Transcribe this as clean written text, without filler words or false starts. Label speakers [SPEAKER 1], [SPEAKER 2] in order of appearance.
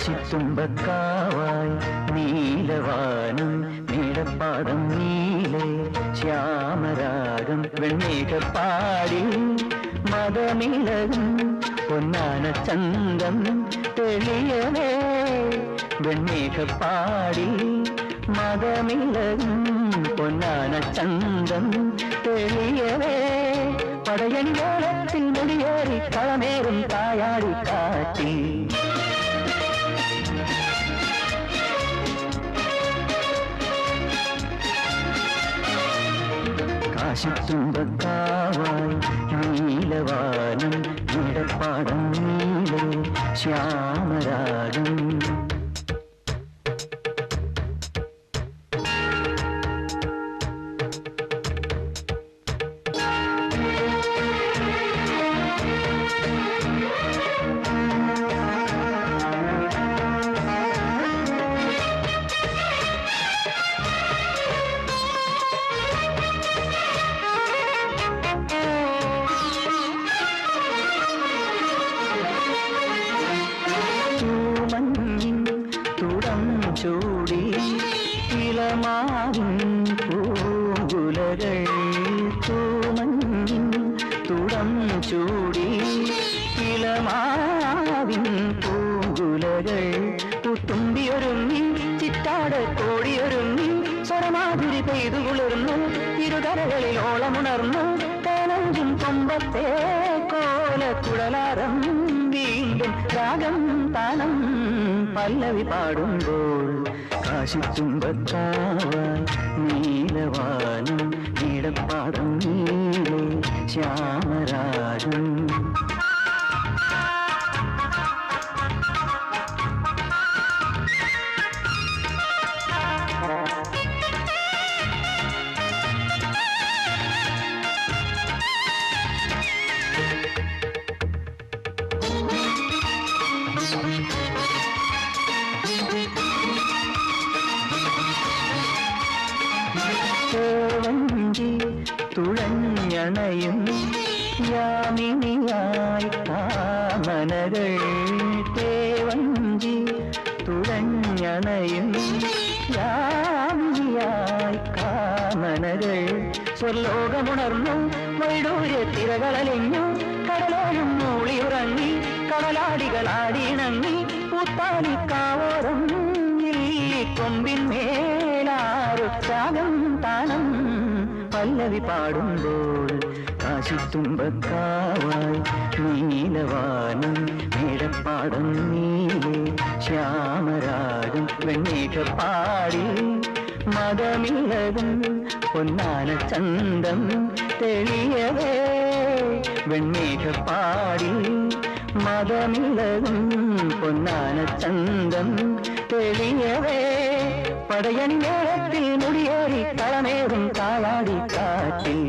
[SPEAKER 1] കാശിത്തുമ്പക്കാവായി നീലവാനം നീലപ്പാടം നീലെ ശ്യാമരാഗം വെണ്ണീകപ്പാടി മതമിളകും പൊന്നാന ചന്തം തെളിയവേ വെണ്ണീകപ്പാടി മതമിളകും പൊന്നാന ചന്തം തെളിയവേ പടയണി വേളത്തിൽ മുടിയേറി കളമേറും തായാടി കാറ്റി കാശിത്തുമ്പക്കാവായി നീലവാനം നീലപ്പാടം നീലെ ശ്യാമരാഗം ചൂടി ഇളമാവിൻ പൂങ്കുലകൾ തൂമഞ്ഞിൻ തുടം ചൂടി ഇളമാവിൻ പൂങ്കുലകൾ പുത്തുമ്പിയൊരുങ്ങി ചിറ്റാട് കോടിയൊരുങ്ങി സ്വരമാതിരി പെയ്തു കുളിർന്നു ഇരുകരകളിൽ ഓളമുണർന്നു തേനഞ്ചും കൊമ്പത്തെ കോലക്കുഴലാരം വീണ്ടും രാഗം താനം പല്ലവി പാടുമ്പോൾ കാശിത്തുമ്പക്കാവായി നീലവാനം നീലപ്പാടം നീലെ ശ്യാമരാഗം വഞ്ചി തുഴഞ്ഞണയും യാമിനിയായി കാമനകൾ തേവഞ്ചി തുഴഞ്ഞണയും യാമിനിയായി കാമനകൾ സ്വർലോകമുണർന്നു വൈഡൂര്യ തിരകളലിഞ്ഞു കടലോരും മൂളിയുറങ്ങി കടലാടികളാടിയിണങ്ങി പൂത്താലിക്കാവോരം കൊമ്പിന്മേലാറു രാഗം താനം പല്ലവി പാടുമ്പോൾ കാശിത്തുമ്പക്കാവായി നീലവാനം നീലപ്പാടം നീലെ ശ്യാമരാഗം വെണ്ണീകപ്പാടി മതമിളകും പൊന്നാന ചന്തം തെളിയവേ വെണ്ണീകപ്പാടി മതമിളകും പൊന്നാന ചന്തം തെളിയവേ പടയണി നേരത്തിൽ മുടിയേറി കളമേറും കായാടി കാറ്റിൽ